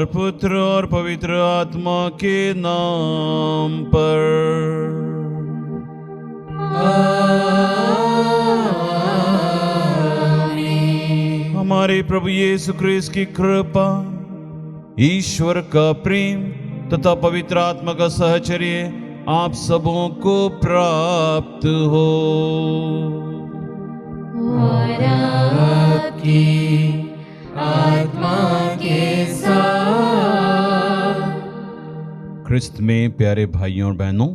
और पुत्र और पवित्र आत्मा के नाम पर। आमीन। हमारे प्रभु यीशु क्रिस्त की कृपा, ईश्वर का प्रेम तथा पवित्र आत्मा का सहचर्य आप सबों को प्राप्त हो। और आपकी आत्मा के साथ। क्रिस्त में प्यारे भाइयों और बहनों,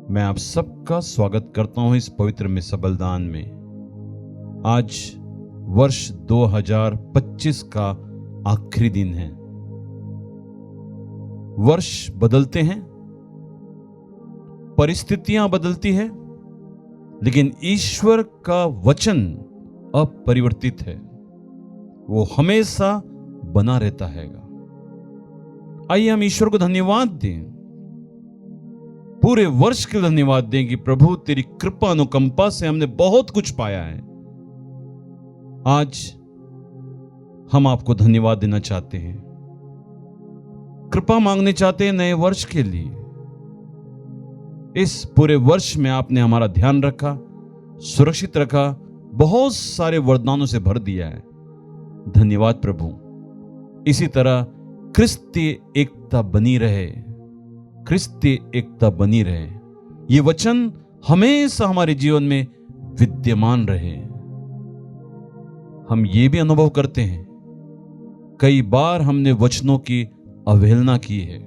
मैं आप सबका स्वागत करता हूं इस पवित्र मिसा बलिदान में। आज वर्ष 2025 का आखिरी दिन है। वर्ष बदलते हैं, परिस्थितियां बदलती है, लेकिन ईश्वर का वचन अपरिवर्तित है, वो हमेशा बना रहता है। आइए हम ईश्वर को धन्यवाद दें, पूरे वर्ष के धन्यवाद दें कि प्रभु तेरी कृपा अनुकंपा से हमने बहुत कुछ पाया है। आज हम आपको धन्यवाद देना चाहते हैं, कृपा मांगने चाहते हैं नए वर्ष के लिए। इस पूरे वर्ष में आपने हमारा ध्यान रखा, सुरक्षित रखा, बहुत सारे वरदानों से भर दिया है। धन्यवाद प्रभु। इसी तरह क्रिस्तीय एकता बनी रहे, क्रिस्तीय एकता बनी रहे, ये वचन हमेशा हमारे जीवन में विद्यमान रहे। हम ये भी अनुभव करते हैं, कई बार हमने वचनों की अवहेलना की है,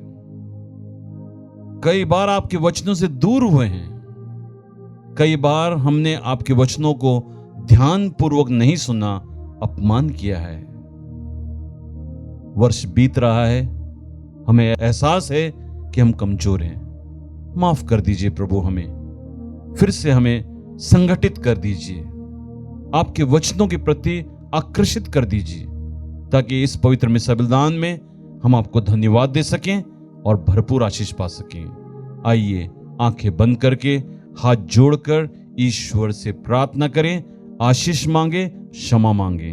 कई बार आपके वचनों से दूर हुए हैं, कई बार हमने आपके वचनों को ध्यानपूर्वक नहीं सुना, अपमान किया है। वर्ष बीत रहा है, हमें एहसास है कि हम कमजोर हैं। माफ कर दीजिए प्रभु, हमें फिर से हमें संगठित कर दीजिए, आपके वचनों के प्रति आकर्षित कर दीजिए, ताकि इस पवित्र मिसा बलिदान में हम आपको धन्यवाद दे सकें और भरपूर आशीष पा सकें। आइए आंखें बंद करके हाथ जोड़कर ईश्वर से प्रार्थना करें, आशीष मांगे, क्षमा मांगे।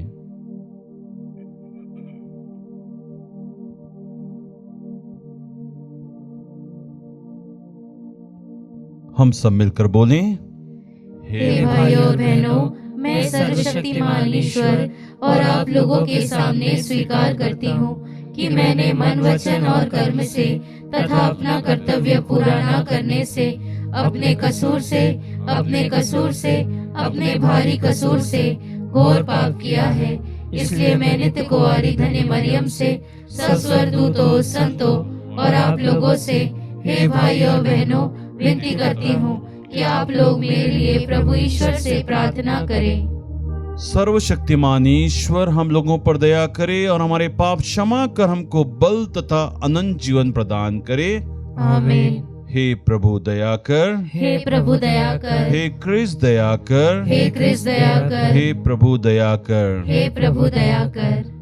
हम सब मिलकर बोलें, हे भाइयों बहनों, मैं सर्वशक्तिमान ईश्वर और आप लोगों के सामने स्वीकार करती हूँ कि मैंने मन, वचन और कर्म से तथा अपना कर्तव्य पूरा न करने से, अपने कसूर से, अपने भारी कसूर से घोर पाप किया है। इसलिए मैं नित्य कुंवारी धन्य मरियम से, सब स्वर्गदूतों, संतों और आप लोगों से, हे भाइयों बहनों, विनती करती हूँ कि आप लोग मेरे लिए प्रभु ईश्वर से प्रार्थना करें। सर्वशक्तिमान ईश्वर हम लोगों पर दया करे और हमारे पाप क्षमा कर हमको बल तथा अनंत जीवन प्रदान करे। आमीन। हे प्रभु दया कर, हे प्रभु दया कर, हे क्रिस्त दया कर, हे क्रिस्त दया कर, हे प्रभु दया कर। हे प्रभु दया कर।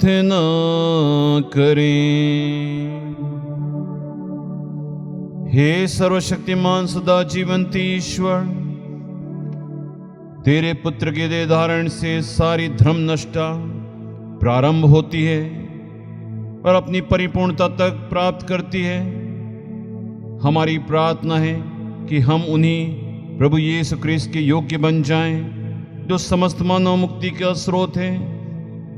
प्रार्थना करें। हे सर्वशक्तिमान सदा जीवंत ईश्वर, तेरे पुत्र के देह धारण से सारी धर्म नष्टा प्रारंभ होती है और अपनी परिपूर्णता तक प्राप्त करती है। हमारी प्रार्थना है कि हम उन्हीं प्रभु यीशु क्रिस्त के योग्य बन जाएं, जो समस्त मानव मुक्ति का स्रोत है।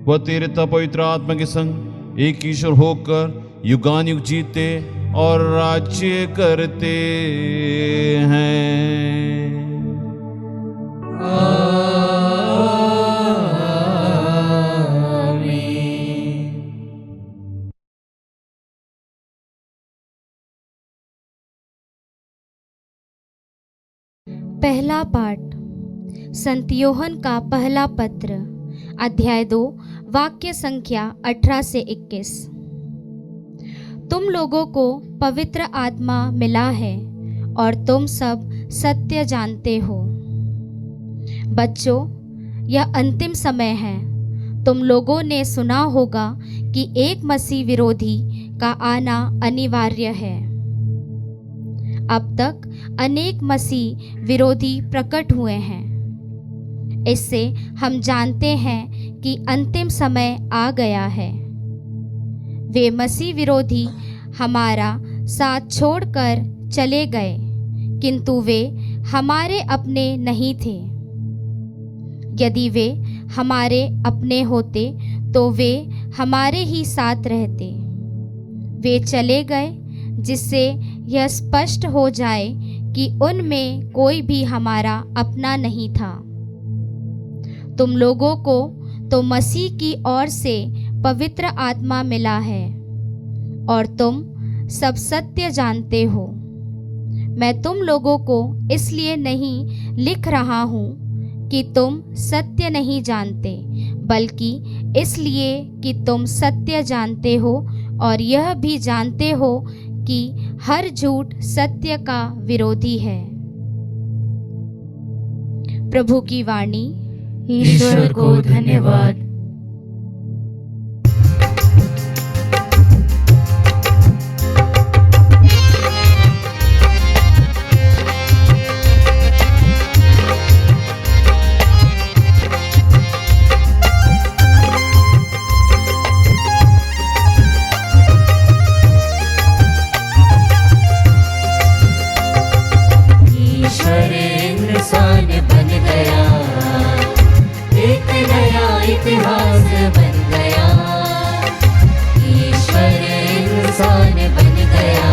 वह तेरे पवित्र आत्मा के संग एक ईश्वर होकर युगानुयुग जीते और राज्य करते हैं। पहला पाठ संत योहन का पहला पत्र, अध्याय 2, वाक्य संख्या 18 से 21। तुम लोगों को पवित्र आत्मा मिला है और तुम सब सत्य जानते हो। बच्चों, यह अंतिम समय है। तुम लोगों ने सुना होगा कि एक मसीह विरोधी का आना अनिवार्य है। अब तक अनेक मसीह विरोधी प्रकट हुए हैं। इससे हम जानते हैं कि अंतिम समय आ गया है। वे मसीह विरोधी हमारा साथ छोड़कर चले गए, किंतु वे हमारे अपने नहीं थे। यदि वे हमारे अपने होते तो वे हमारे ही साथ रहते। वे चले गए जिससे यह स्पष्ट हो जाए कि उनमें कोई भी हमारा अपना नहीं था। तुम लोगों को तो मसीह की ओर से पवित्र आत्मा मिला है और तुम सब सत्य जानते हो। मैं तुम लोगों को इसलिए नहीं लिख रहा हूँ कि तुम सत्य नहीं जानते, बल्कि इसलिए कि तुम सत्य जानते हो और यह भी जानते हो कि हर झूठ सत्य का विरोधी है। प्रभु की वाणी। ईश्वर को धन्यवाद। ईश्वर इंसान बन गया, एक नया इतिहास बन गया। ईश्वर इंसान बन गया,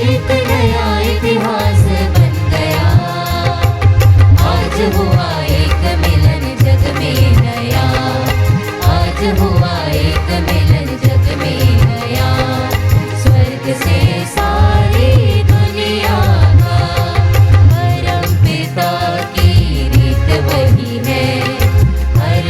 एक नया इतिहास बन गया। आज हुआ एक मिलन जग में नया, आज हुआ एक मिलन जग में नया। स्वर्ग से सारी दुनिया का परम पिता की रीत वही है। हर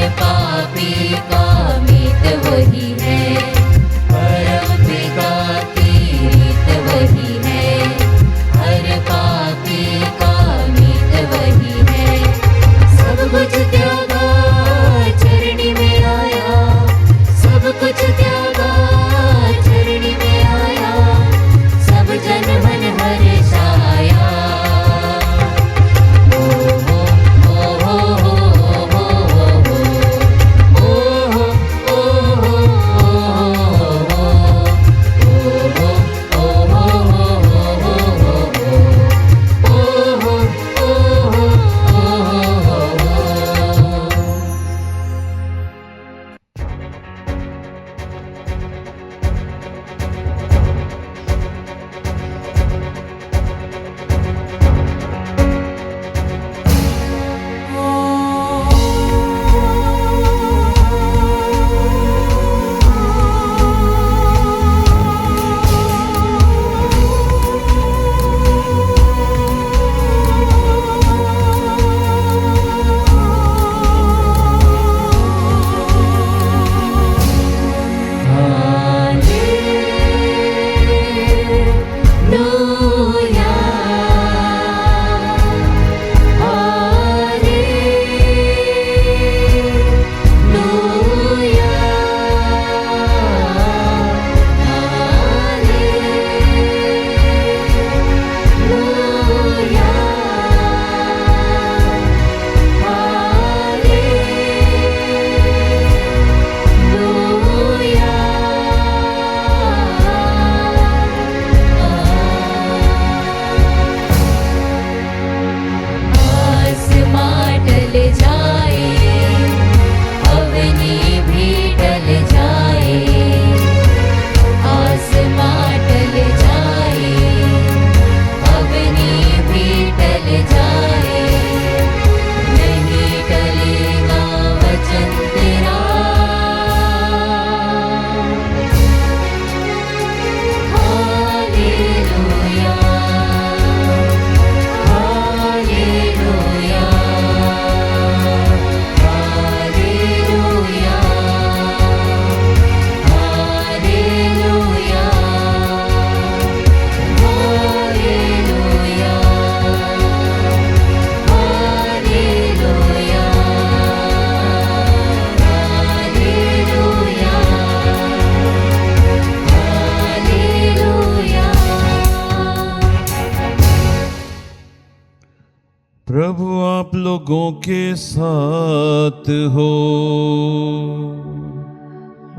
प्रभु आप लोगों के साथ हो।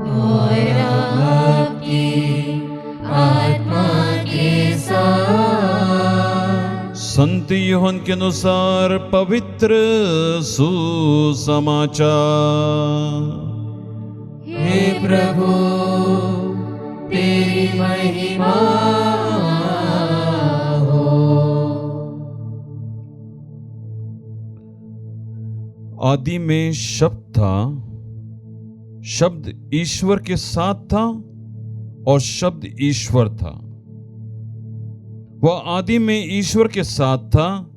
और आपकी आत्मा के साथ। संत यूहन्ना के अनुसार पवित्र सुसमाचार। हे प्रभु तेरी महिमा हो। आदि में शब्द था, शब्द ईश्वर के साथ था और शब्द ईश्वर था। वह आदि में ईश्वर के साथ था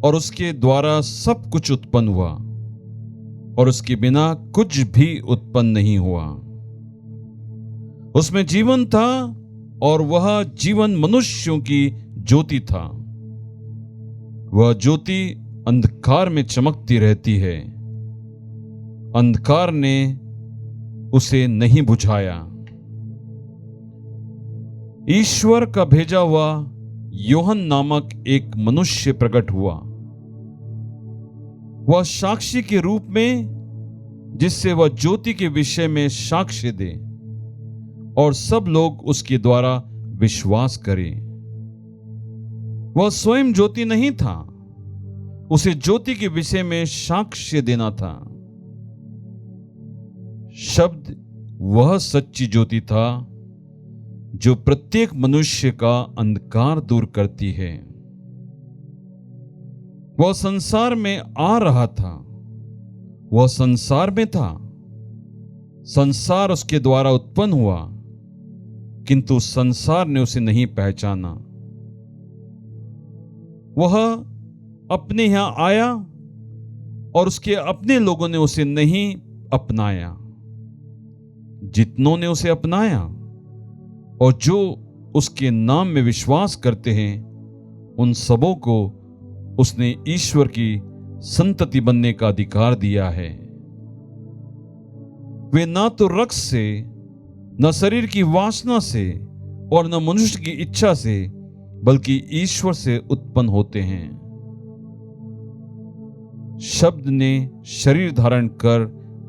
और उसके द्वारा सब कुछ उत्पन्न हुआ और उसके बिना कुछ भी उत्पन्न नहीं हुआ। उसमें जीवन था और वह जीवन मनुष्यों की ज्योति था। वह ज्योति अंधकार में चमकती रहती है, अंधकार ने उसे नहीं बुझाया। ईश्वर का भेजा हुआ यूहन्ना नामक एक मनुष्य प्रकट हुआ। वह साक्षी के रूप में, जिससे वह ज्योति के विषय में साक्ष्य दे और सब लोग उसके द्वारा विश्वास करें। वह स्वयं ज्योति नहीं था, उसे ज्योति के विषय में साक्ष्य देना था। शब्द वह सच्ची ज्योति था जो प्रत्येक मनुष्य का अंधकार दूर करती है। वह संसार में आ रहा था, वह संसार में था, संसार उसके द्वारा उत्पन्न हुआ, किंतु संसार ने उसे नहीं पहचाना। वह अपने यहां आया और उसके अपने लोगों ने उसे नहीं अपनाया। जितनों ने उसे अपनाया और जो उसके नाम में विश्वास करते हैं, उन सबों को उसने ईश्वर की संतति बनने का अधिकार दिया है। वे ना तो रक्त से, न शरीर की वासना से और न मनुष्य की इच्छा से, बल्कि ईश्वर से उत्पन्न होते हैं। शब्द ने शरीर धारण कर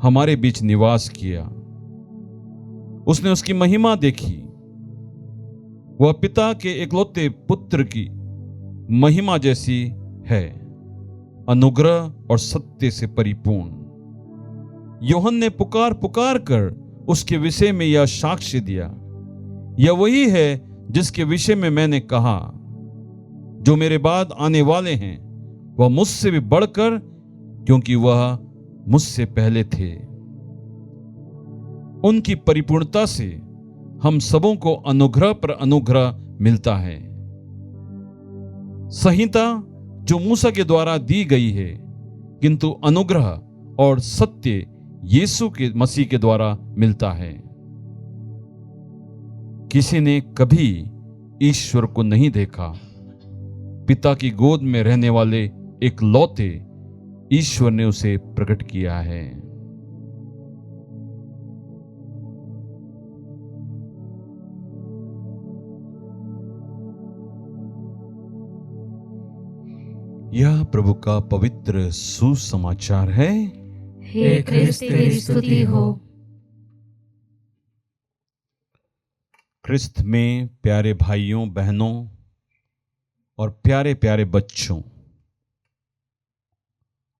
हमारे बीच निवास किया। उसने उसकी महिमा देखी। वह पिता के इकलौते पुत्र की महिमा जैसी है, अनुग्रह और सत्य से परिपूर्ण। यूहन्ना ने पुकार पुकार कर उसके विषय में यह साक्ष्य दिया, यह वही है जिसके विषय में मैंने कहा, जो मेरे बाद आने वाले हैं वह मुझसे भी बढ़कर, क्योंकि वह मुझसे पहले थे। उनकी परिपूर्णता से हम सबों को अनुग्रह पर अनुग्रह मिलता है। संहिता जो मूसा के द्वारा दी गई है, किंतु अनुग्रह और सत्य यीशु के मसीह के द्वारा मिलता है। किसी ने कभी ईश्वर को नहीं देखा। पिता की गोद में रहने वाले इकलौते ईश्वर ने उसे प्रकट किया है। यह प्रभु का पवित्र सुसमाचार है। हे क्रिस्त तेरी स्तुति हो। क्रिस्त में प्यारे भाइयों बहनों और प्यारे प्यारे बच्चों,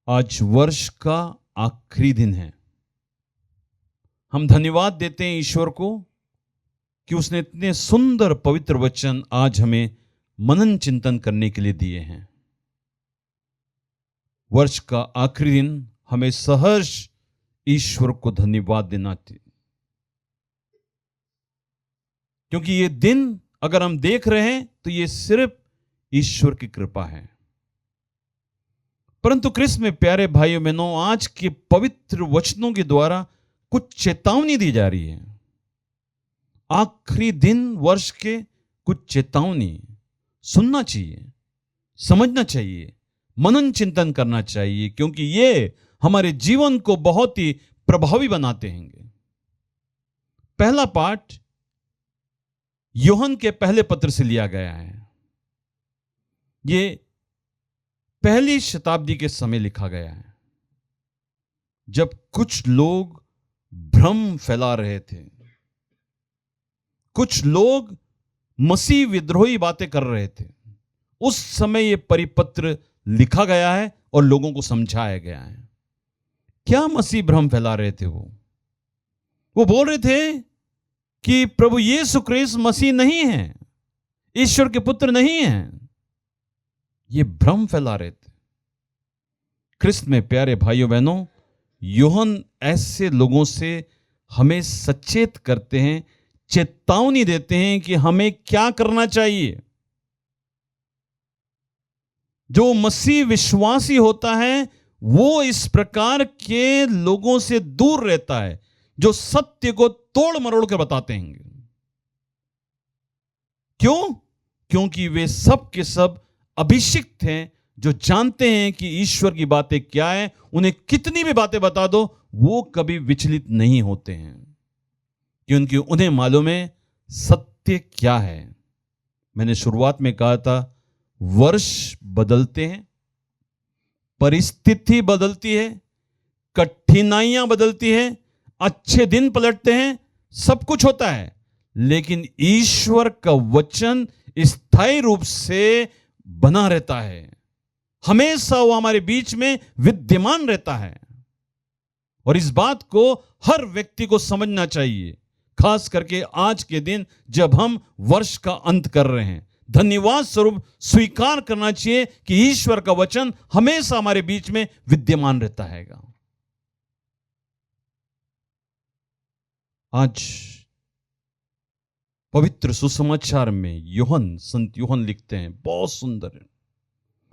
आज वर्ष का आखिरी दिन है। हम धन्यवाद देते हैं ईश्वर को कि उसने इतने सुंदर पवित्र वचन आज हमें मनन चिंतन करने के लिए दिए हैं। वर्ष का आखिरी दिन हमें सहर्ष ईश्वर को धन्यवाद देना चाहिए, क्योंकि ये दिन अगर हम देख रहे हैं तो ये सिर्फ ईश्वर की कृपा है। परंतु क्रिस्त में प्यारे भाइयों बहनों, आज के पवित्र वचनों के द्वारा कुछ चेतावनी दी जा रही है। आखिरी दिन वर्ष के कुछ चेतावनी सुनना चाहिए, समझना चाहिए, मनन चिंतन करना चाहिए, क्योंकि ये हमारे जीवन को बहुत ही प्रभावी बनाते हैं। पहला पाठ यूहन्ना के पहले पत्र से लिया गया है। ये पहली शताब्दी के समय लिखा गया है, जब कुछ लोग भ्रम फैला रहे थे, कुछ लोग मसीह विद्रोही बातें कर रहे थे। उस समय यह परिपत्र लिखा गया है और लोगों को समझाया गया है। क्या मसीह भ्रम फैला रहे थे? वो बोल रहे थे कि प्रभु यीशु ख्रीस्त मसीह नहीं है, ईश्वर के पुत्र नहीं है। ये भ्रम फैला रहे थे। ख्रिस्त में प्यारे भाइयों बहनों, यूहन्ना ऐसे लोगों से हमें सचेत करते हैं, चेतावनी देते हैं कि हमें क्या करना चाहिए। जो मसीह विश्वासी होता है वो इस प्रकार के लोगों से दूर रहता है जो सत्य को तोड़ मरोड़ कर बताते हैं। क्यों? क्योंकि वे सब के सब अभिषिक्त हैं, जो जानते हैं कि ईश्वर की बातें क्या है। उन्हें कितनी भी बातें बता दो, वो कभी विचलित नहीं होते हैं, क्योंकि उन्हें मालूम है सत्य क्या है। मैंने शुरुआत में कहा था, वर्ष बदलते हैं, परिस्थिति बदलती है, कठिनाइयां बदलती है, अच्छे दिन पलटते हैं, सब कुछ होता है, लेकिन ईश्वर का वचन स्थायी रूप से बना रहता है। हमेशा वो हमारे बीच में विद्यमान रहता है। और इस बात को हर व्यक्ति को समझना चाहिए, खास करके आज के दिन जब हम वर्ष का अंत कर रहे हैं। धन्यवाद स्वरूप स्वीकार करना चाहिए कि ईश्वर का वचन हमेशा हमारे बीच में विद्यमान रहता है। आज पवित्र सुसमाचार में संत यूहन्ना लिखते हैं, बहुत सुंदर है,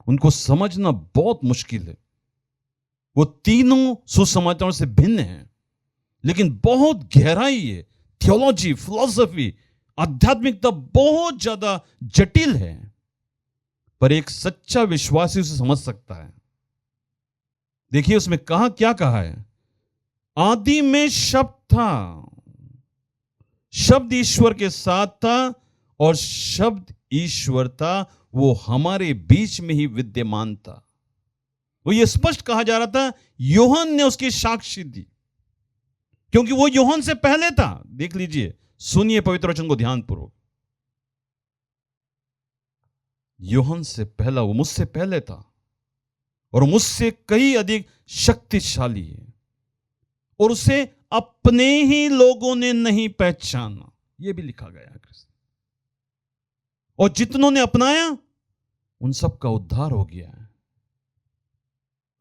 उनको समझना बहुत मुश्किल है। वो तीनों सुसमाचारों से भिन्न हैं, लेकिन बहुत गहराई है। थियोलॉजी, फिलॉसफी, आध्यात्मिकता बहुत ज्यादा जटिल है, पर एक सच्चा विश्वासी उसे समझ सकता है। देखिए उसमें क्या कहा है, आदि में शब्द था, शब्द ईश्वर के साथ था और शब्द ईश्वर था, वो हमारे बीच में ही विद्यमान था। वो ये स्पष्ट कहा जा रहा था, यूहन्ना ने उसकी साक्षी दी, क्योंकि वो यूहन्ना से पहले था। देख लीजिए, सुनिए पवित्र वचन को ध्यानपूर्वक। यूहन्ना से पहला, वो मुझसे पहले था और मुझसे कई अधिक शक्तिशाली है, और उसे अपने ही लोगों ने नहीं पहचाना। यह भी लिखा गया है। और जितनों ने अपनाया उन सब का उद्धार हो गया है।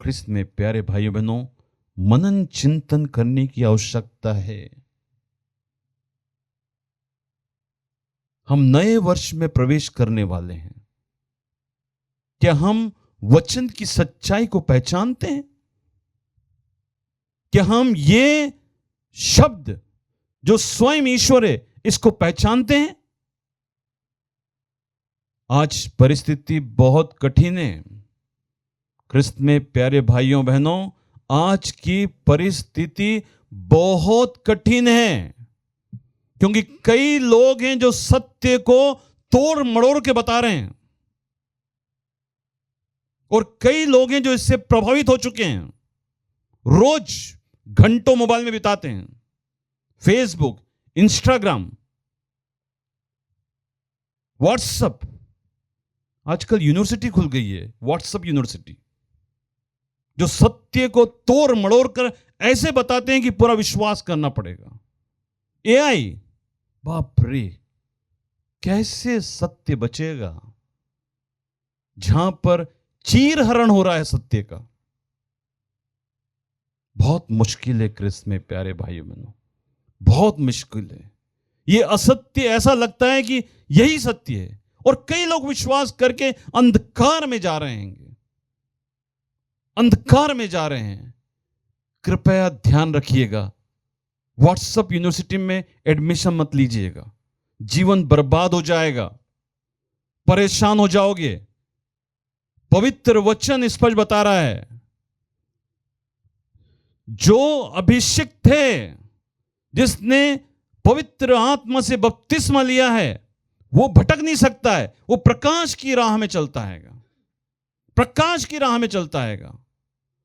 ख्रिस्त में प्यारे भाइयों बहनों, मनन चिंतन करने की आवश्यकता है। हम नए वर्ष में प्रवेश करने वाले हैं। क्या हम वचन की सच्चाई को पहचानते हैं? क्या हम ये शब्द जो स्वयं ईश्वर है, इसको पहचानते हैं? आज परिस्थिति बहुत कठिन है। ख्रिस्त में प्यारे भाइयों बहनों, आज की परिस्थिति बहुत कठिन है, क्योंकि कई लोग हैं जो सत्य को तोड़ मरोड़ के बता रहे हैं, और कई लोग हैं जो इससे प्रभावित हो चुके हैं। रोज घंटों मोबाइल में बिताते हैं, फेसबुक, इंस्टाग्राम, व्हाट्सएप। आजकल यूनिवर्सिटी खुल गई है, व्हाट्सएप यूनिवर्सिटी, जो सत्य को तोड़ मड़ोड़ कर ऐसे बताते हैं कि पूरा विश्वास करना पड़ेगा। एआई, बाप रे, कैसे सत्य बचेगा जहां पर चीरहरण हो रहा है सत्य का? बहुत मुश्किल है ख्रिस्त में प्यारे भाइयों बहनों, बहुत मुश्किल है। यह असत्य ऐसा लगता है कि यही सत्य है, और कई लोग विश्वास करके अंधकार में जा रहे हैं, अंधकार में जा रहे हैं। कृपया ध्यान रखिएगा, व्हाट्सएप यूनिवर्सिटी में एडमिशन मत लीजिएगा, जीवन बर्बाद हो जाएगा, परेशान हो जाओगे। पवित्र वचन स्पष्ट बता रहा है, जो अभिषिक्त थे, जिसने पवित्र आत्मा से बपतिस्मा लिया है, वो भटक नहीं सकता है, वो प्रकाश की राह में चलता है। प्रकाश की राह में चलता हैगा।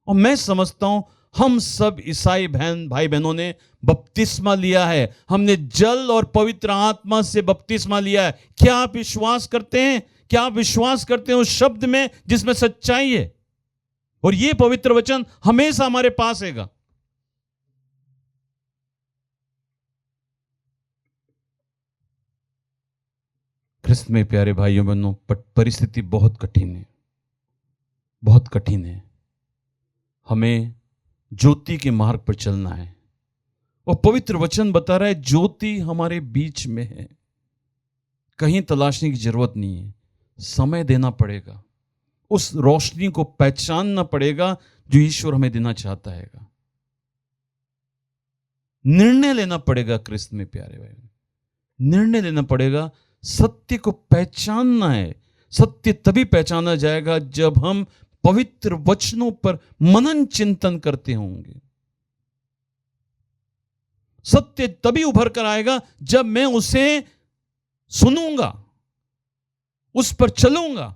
और मैं समझता हूं हम सब ईसाई भाई बहनों ने बपतिस्मा लिया है, हमने जल और पवित्र आत्मा से बपतिस्मा लिया है। क्या आप विश्वास करते हैं? क्या आप विश्वास करते हैं उस शब्द में जिसमें सच्चाई है? और ये पवित्र वचन हमेशा हमारे पास हैगा। ख्रिस्त में प्यारे भाइयों बहनों, परिस्थिति बहुत कठिन है, बहुत कठिन है। हमें ज्योति के मार्ग पर चलना है और पवित्र वचन बता रहा है ज्योति हमारे बीच में है। कहीं तलाशने की जरूरत नहीं है, समय देना पड़ेगा, उस रोशनी को पहचानना पड़ेगा जो ईश्वर हमें देना चाहता है। निर्णय लेना पड़ेगा। ख्रिस्त में प्यारे भाई, निर्णय लेना पड़ेगा। सत्य को पहचानना है। सत्य तभी पहचाना जाएगा जब हम पवित्र वचनों पर मनन चिंतन करते होंगे। सत्य तभी उभर कर आएगा जब मैं उसे सुनूंगा, उस पर चलूंगा।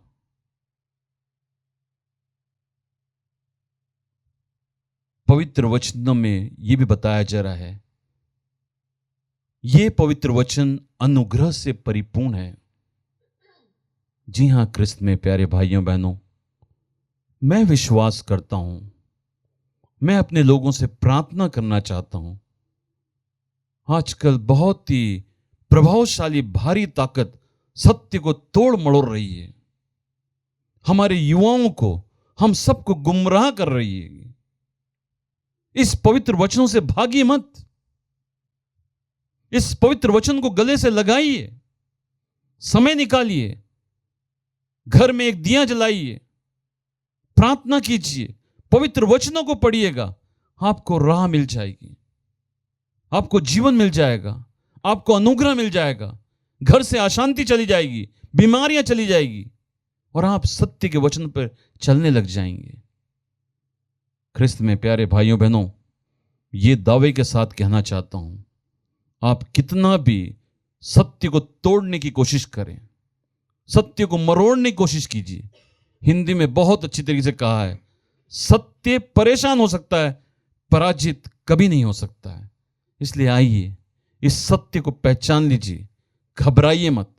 पवित्र वचनों में यह भी बताया जा रहा है, यह पवित्र वचन अनुग्रह से परिपूर्ण है। जी हां ख्रिस्त में प्यारे भाइयों बहनों, मैं विश्वास करता हूं, मैं अपने लोगों से प्रार्थना करना चाहता हूं। आजकल बहुत ही प्रभावशाली भारी ताकत सत्य को तोड़ मरोड़ रही है, हमारे युवाओं को, हम सबको गुमराह कर रही है। इस पवित्र वचनों से भागिए मत। इस पवित्र वचन को गले से लगाइए, समय निकालिए, घर में एक दिया जलाइए, प्रार्थना कीजिए, पवित्र वचनों को पढ़िएगा। आपको राह मिल जाएगी, आपको जीवन मिल जाएगा, आपको अनुग्रह मिल जाएगा, घर से अशांति चली जाएगी, बीमारियां चली जाएगी और आप सत्य के वचन पर चलने लग जाएंगे। ख्रिस्त में प्यारे भाइयों बहनों, ये दावे के साथ कहना चाहता हूं, आप कितना भी सत्य को तोड़ने की कोशिश करें, सत्य को मरोड़ने की कोशिश कीजिए। हिंदी में बहुत अच्छी तरीके से कहा है, सत्य परेशान हो सकता है, पराजित कभी नहीं हो सकता है। इसलिए आइए इस सत्य को पहचान लीजिए। घबराइए मत,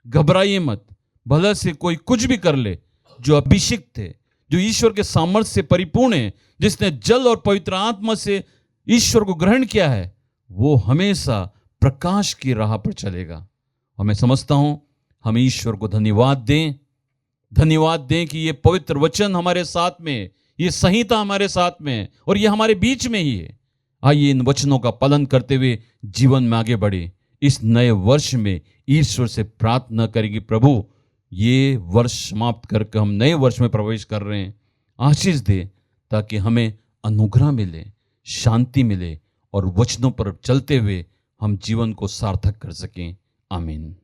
घबराइए मत। भले से कोई कुछ भी कर ले, जो अभिषिक्त है, जो ईश्वर के सामर्थ्य से परिपूर्ण है, जिसने जल और पवित्र आत्मा से ईश्वर को ग्रहण किया है, वो हमेशा प्रकाश की राह पर चलेगा। और मैं समझता हूं हम ईश्वर को धन्यवाद दें, धन्यवाद दें कि ये पवित्र वचन हमारे साथ में, ये संहिता हमारे साथ में है और ये हमारे बीच में ही है। आइए इन वचनों का पालन करते हुए जीवन में आगे बढ़े। इस नए वर्ष में ईश्वर से प्रार्थना करेंगे, प्रभु ये वर्ष समाप्त करके हम नए वर्ष में प्रवेश कर रहे हैं, आशीष दे ताकि हमें अनुग्रह मिले, शांति मिले और वचनों पर चलते हुए हम जीवन को सार्थक कर सकें। आमीन।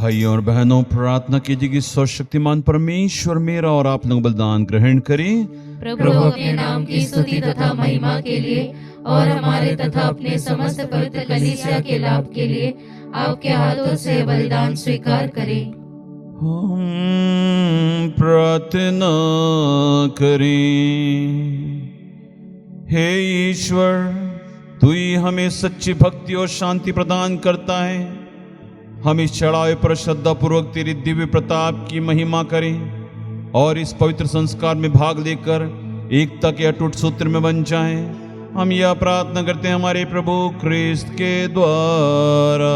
भाइयों और बहनों, प्रार्थना कीजिए कि सर्वशक्तिमान परमेश्वर मेरा और आप लोग बलिदान ग्रहण करें। प्रभु अपने नाम की स्तुति तथा महिमा के लिए और हमारे तथा अपने समस्त पवित्र कलीसिया के लाभ के लिए आपके हाथों से बलिदान स्वीकार करें। हम प्रार्थना करें। हे ईश्वर, तू ही हमें सच्ची भक्ति और शांति प्रदान करता है। हम इस चढ़ावे पर श्रद्धा पूर्वक तेरी दिव्य प्रताप की महिमा करें और इस पवित्र संस्कार में भाग लेकर एकता के अटूट सूत्र में बन जाएं। हम यह प्रार्थना करते हैं हमारे प्रभु क्रिस्त के द्वारा।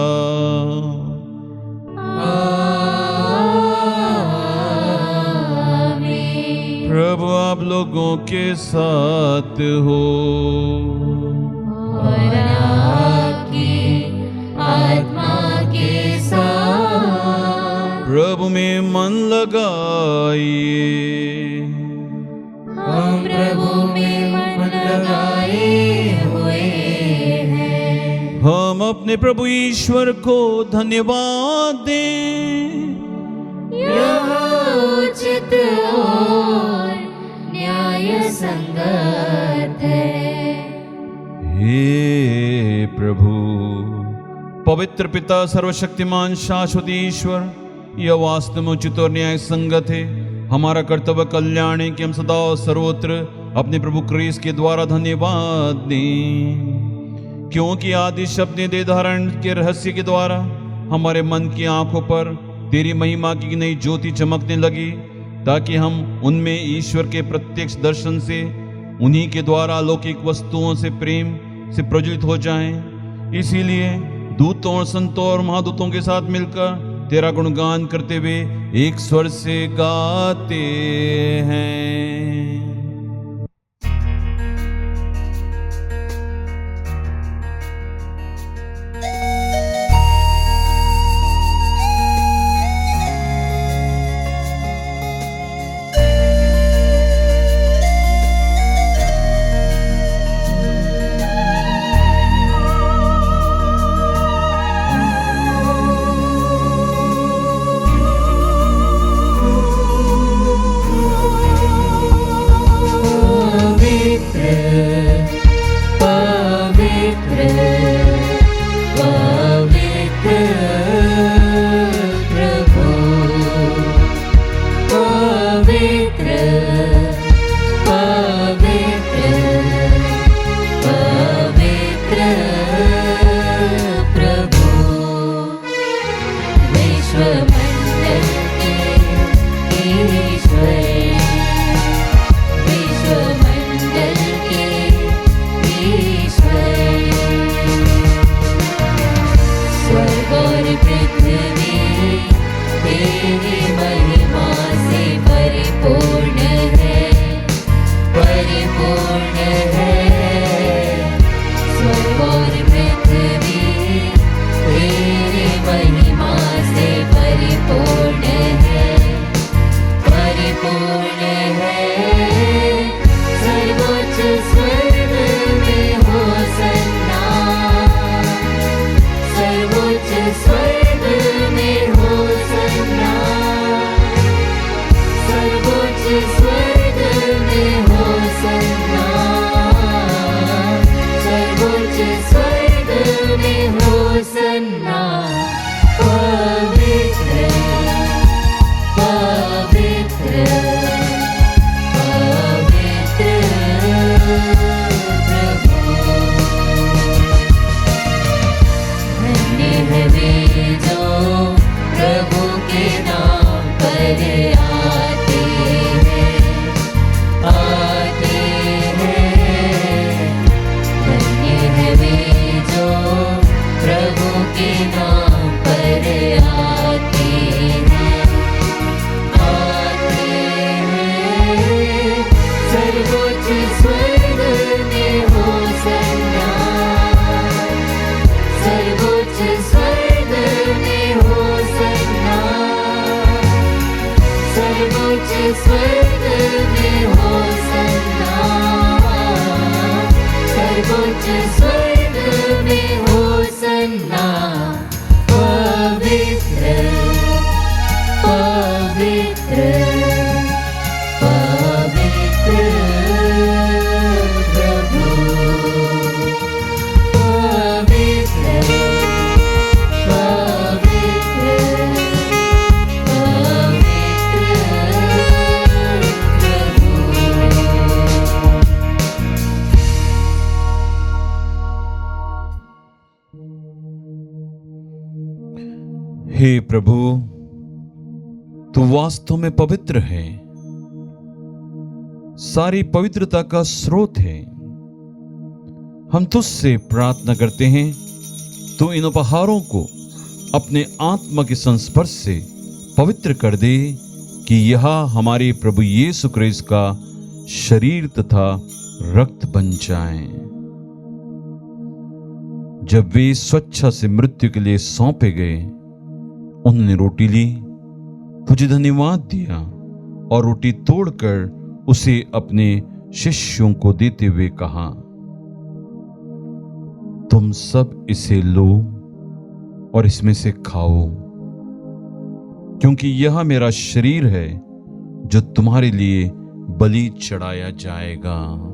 आमीन। प्रभु आप लोगों के साथ हो और आपकी आत्मा के साथ। प्रभु में मन लगाइए। हम प्रभु में मन लगाए हुए हैं। हम अपने प्रभु ईश्वर को धन्यवाद दें। यह उचित और न्याय संगत है। हे प्रभु, पवित्र पिता, सर्वशक्तिमान शाश्वत ईश्वर, यह वास्तव में उचित और न्याय संगत है। हमारा कर्तव्य कल्याण है कि हम सदा और सर्वत्र अपने प्रभु क्रिस्त के द्वारा धन्यवाद दें, क्योंकि आदि शब्द ने देह धारण के रहस्य के द्वारा हमारे मन की आंखों पर तेरी महिमा की नई ज्योति चमकने लगी, ताकि हम उनमें ईश्वर के प्रत्यक्ष दर्शन से उन्हीं के द्वारा अलौकिक वस्तुओं से प्रेम से प्रज्वलित हो जाएं। इसीलिए दूतों और संतों और महादूतों के साथ मिलकर तेरा गुणगान करते हुए एक स्वर से गाते हैं। स्वर्ग में होसन्ना, पवित्र हे प्रभु, तू वास्तव में पवित्र है, सारी पवित्रता का स्रोत है। हम तुझसे प्रार्थना करते हैं, तू इन उपहारों को अपने आत्मा के संस्पर्श से पवित्र कर दे कि यह हमारे प्रभु यीशु क्रिस्त का शरीर तथा रक्त बन जाए। जब वे स्वेच्छा से मृत्यु के लिए सौंपे गए, उन्होंने रोटी ली, तुझे धन्यवाद दिया और रोटी तोड़कर उसे अपने शिष्यों को देते हुए कहा, तुम सब इसे लो और इसमें से खाओ, क्योंकि यह मेरा शरीर है जो तुम्हारे लिए बलि चढ़ाया जाएगा।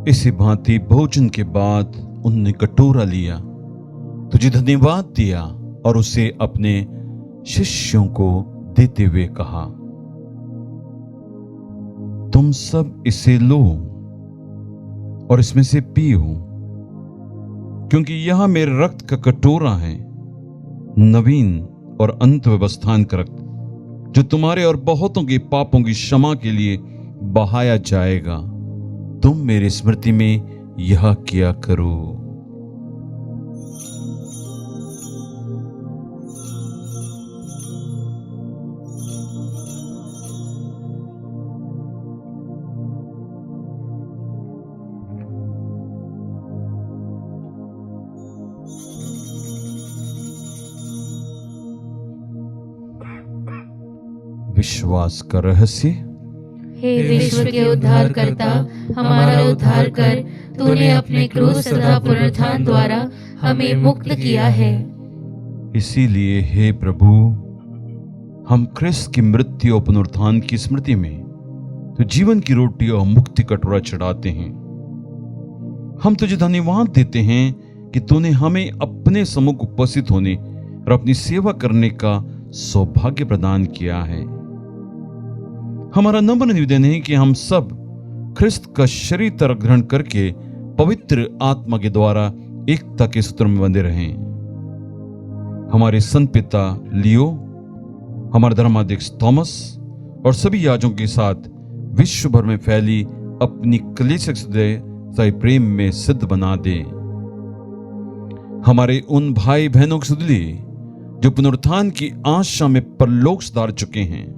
इसी भांति भोजन के बाद उन्होंने कटोरा लिया, तुझे धन्यवाद दिया और उसे अपने शिष्यों को देते हुए कहा, तुम सब इसे लो और इसमें से पियो, क्योंकि यह मेरे रक्त का कटोरा है, नवीन और अंत व्यवस्थान का रक्त, जो तुम्हारे और बहुतों के पापों की क्षमा के लिए बहाया जाएगा। तुम मेरी स्मृति में यह किया करो। विश्वास का रहस्य। हे विश्व के उद्धारकर्ता, हमारा उद्धार कर, तूने अपने क्रूस तथा पुनरुत्थान द्वारा हमें मुक्त किया है। इसीलिए हे प्रभु, हम ख्रिस्त की मृत्यु और पुनरुत्थान की स्मृति में तो जीवन की रोटी और मुक्ति कटोरा चढ़ाते हैं। हम तुझे धन्यवाद देते हैं कि तूने हमें अपने सम्मुख उपस्थित होने और अपनी सेवा करने का सौभाग्य प्रदान किया है। हमारा नम्र निवेदन है कि हम सब ख्रिस्त का शरीर तरह ग्रहण करके पवित्र आत्मा के द्वारा एकता के सूत्र में बंधे रहें। हमारे संत पिता लियो, हमारे धर्माध्यक्ष थॉमस और सभी याजकों के साथ विश्व भर में फैली अपनी कलीसिया प्रेम में सिद्ध बना दे। हमारे उन भाई बहनों की सुधली जो पुनरुत्थान की आशा में परलोक सुधार चुके हैं,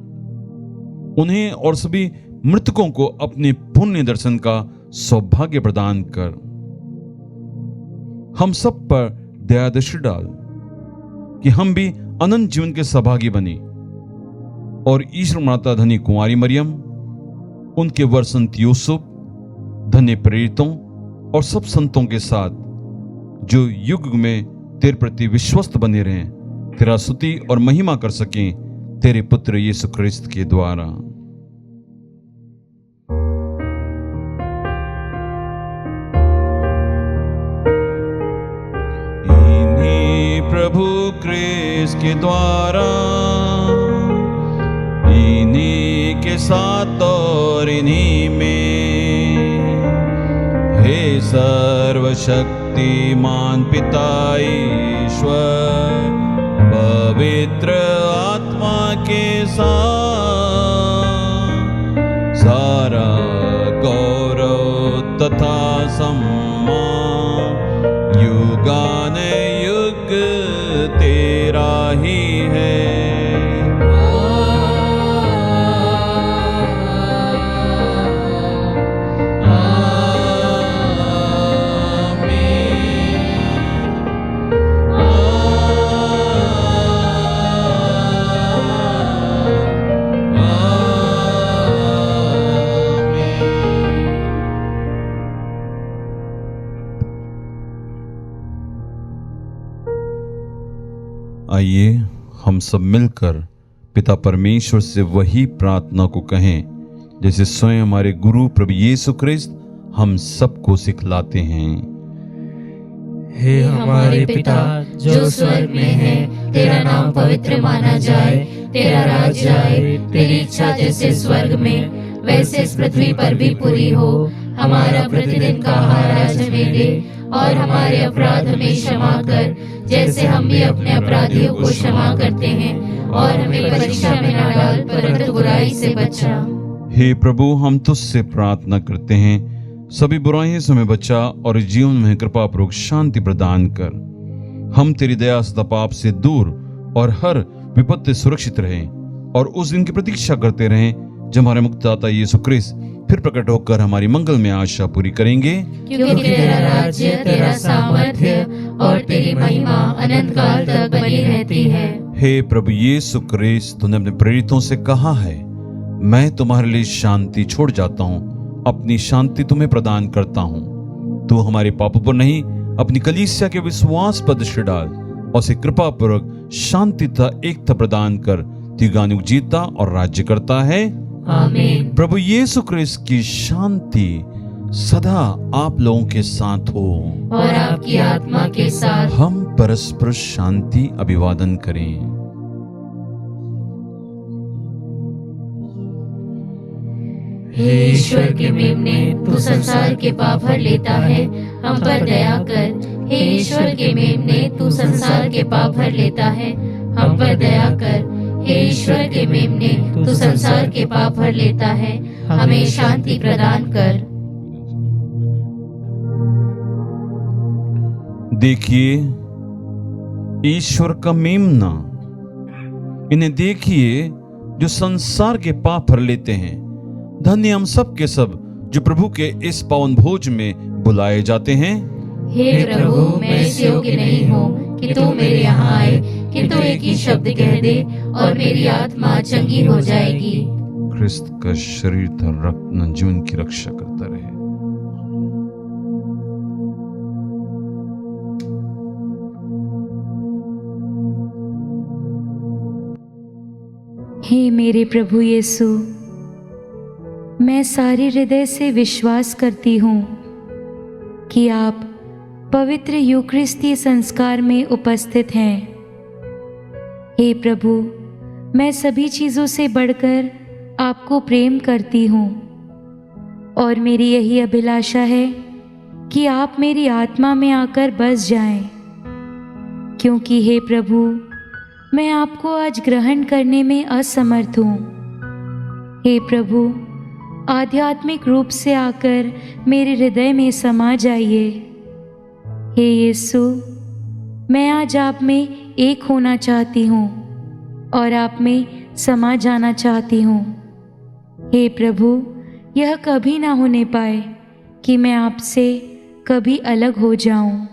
उन्हें और सभी मृतकों को अपने पुण्य दर्शन का सौभाग्य प्रदान कर। हम सब पर दया दृष्टि डाल कि हम भी अनंत जीवन के सहभागी बने और ईश्वर माता धन्य कुंवारी मरियम, उनके वर संत यूसुफ, धन्य प्रेरितों और सब संतों के साथ जो युग में तेरे प्रति विश्वस्त बने रहें, तेरा स्तुति और महिमा कर सकें तेरे पुत्र यीशु क्रिस्त के द्वारा। इन्हीं प्रभु क्रिस्त के द्वारा, इन्हीं के साथ और इन्हीं में, हे सर्वशक्तिमान पिता ईश्वर, पवित्र आत्मा के साथ सारा गौरव तथा सम्मान युगानुयुग तेरा ही है। आइए हम सब मिलकर पिता परमेश्वर से वही प्रार्थना को कहें जैसे स्वयं हमारे गुरु प्रभु यीशु क्रिस्त हम सबको सिखलाते हैं। हे हमारे पिता जो स्वर्ग में है, तेरा नाम पवित्र माना जाए, तेरा राज्य आए, तेरी इच्छा जैसे स्वर्ग में वैसे इस पृथ्वी पर भी पूरी हो। हमारा प्रतिदिन का आहार आज हमें दे, और हमारे अपराध हमें क्षमा कर, जैसे हम भी अपने अपराधियों को क्षमा करते हैं, और हमें परीक्षा में न डाल, परंतु बुराई से बचा। हे प्रभु, हम तुझसे प्रार्थना करते हैं, सभी बुराइयों से हमें बचा और जीवन में कृपा पूर्वक शांति प्रदान कर। हम तेरी दया सदा पाप से दूर और हर विपत्ति सुरक्षित रहें, और उस दिन की प्रतीक्षा करते रहें जब हमारे मुक्तिदाता यीशु ख्रिस्त फिर प्रकट होकर हमारी मंगल में आशा पूरी करेंगे। क्योंकि तेरा राज्य, तेरा सामर्थ्य और तेरी महिमा अनंत काल तक बनी रहती है। हे प्रभु यीशु ख्रिस्त, तूने अपने प्रेरितों से कहा है, मैं तुम्हारे लिए शांति छोड़ जाता हूँ, अपनी शांति तुम्हें प्रदान करता हूँ। तू हमारे पापों पर नहीं, अपनी कलीसिया के विश्वास पर दृष्टि डाल, और उसे कृपा पूर्वक शांति तथा एकता प्रदान कर तिगानुक जीता और राज्य करता है। आमीन। प्रभु यीशु ख्रिस्त की शांति सदा आप लोगों के साथ हो, और आपकी आत्मा के साथ। हम परस्पर शांति अभिवादन करें। हे ईश्वर के मेमने, तू संसार के पाप हर लेता है, हम पर दया कर। हे ईश्वर के मेमने, तू संसार के पाप हर लेता है, हम पर दया कर। हे ईश्वर के मेमने, तू संसार के पाप हर लेता है, हमें शांति प्रदान कर। देखिए ईश्वर का मेमना, इन्हें देखिए जो संसार के पाप भर लेते हैं। धन्य हम सब के सब जो प्रभु के इस पावन भोज में बुलाए जाते हैं। हे प्रभु, मैं इस योग्य नहीं हूँ कि तू मेरे यहाँ आए, किंतु एक ही शब्द कह दे और मेरी आत्मा चंगी हो जाएगी। ख्रिस्त का शरीर तथा रक्त न जीवन की रक्षा करता रहे। हे मेरे प्रभु यीशु, मैं सारे हृदय से विश्वास करती हूँ कि आप पवित्र यूकरिस्ती संस्कार में उपस्थित हैं। हे प्रभु, मैं सभी चीज़ों से बढ़कर आपको प्रेम करती हूँ, और मेरी यही अभिलाषा है कि आप मेरी आत्मा में आकर बस जाएं, क्योंकि हे प्रभु, मैं आपको आज ग्रहण करने में असमर्थ हूँ। हे प्रभु, आध्यात्मिक रूप से आकर मेरे हृदय में समा जाइए। हे यीशु, मैं आज आप में एक होना चाहती हूँ और आप में समा जाना चाहती हूँ। हे प्रभु, यह कभी ना होने पाए कि मैं आपसे कभी अलग हो जाऊं।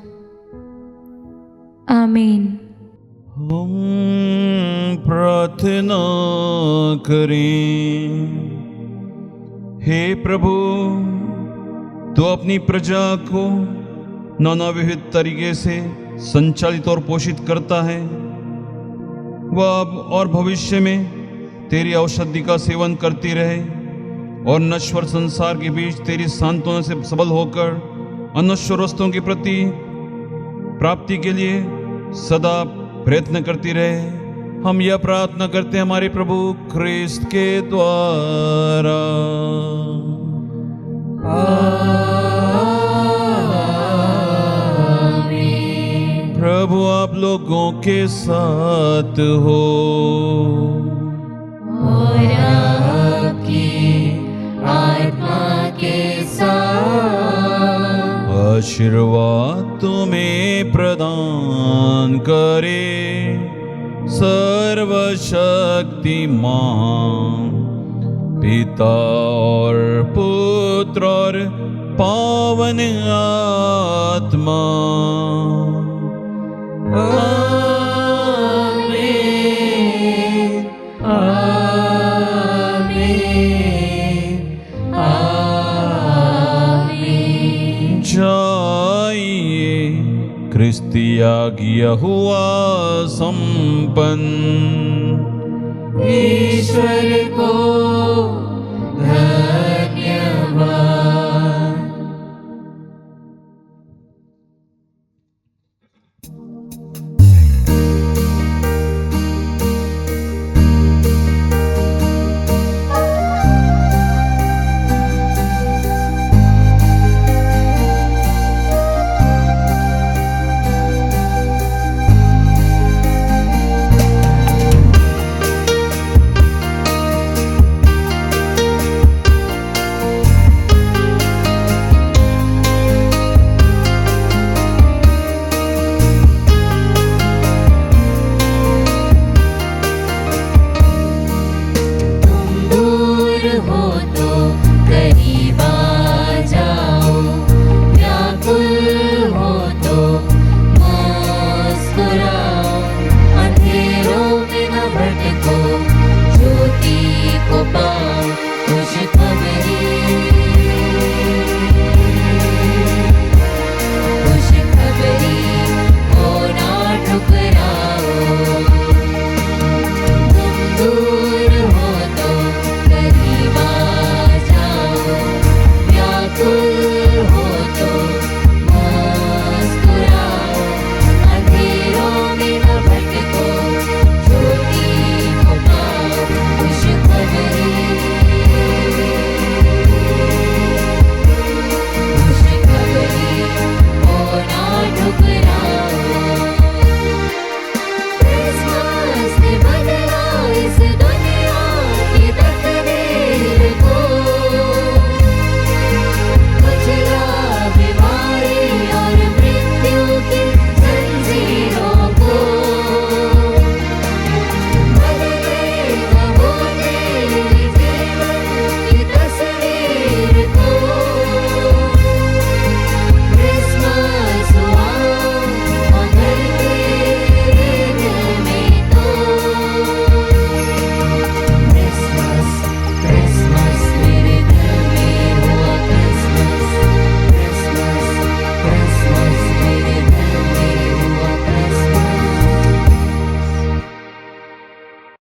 आमीन। हम प्रार्थना करें। हे प्रभु, तो अपनी प्रजा को नानाविध तरीके से संचालित और पोषित करता है। वह अब और भविष्य में तेरी औषधि का सेवन करती रहे और नश्वर संसार के बीच तेरी सांत्वना से सबल होकर अनश्वर वस्तुओं के प्रति प्राप्ति के लिए सदा प्रयत्न करती रहे। हम यह प्रार्थना करते हैं हमारे प्रभु ख्रिस्त के द्वारा। आमीन। प्रभु आप लोगों के साथ हो, और आपकी आत्मा के साथ। आशीर्वाद तुम्हें प्रदान करे सर्वशक्तिमान पिता और पुत्र और पावन आत्मा। आमीन। आमीन। आमीन। जाइए, क्रिस्तिया किया हुआ संपन्न। ईश्वर को धन्यवाद। कुछ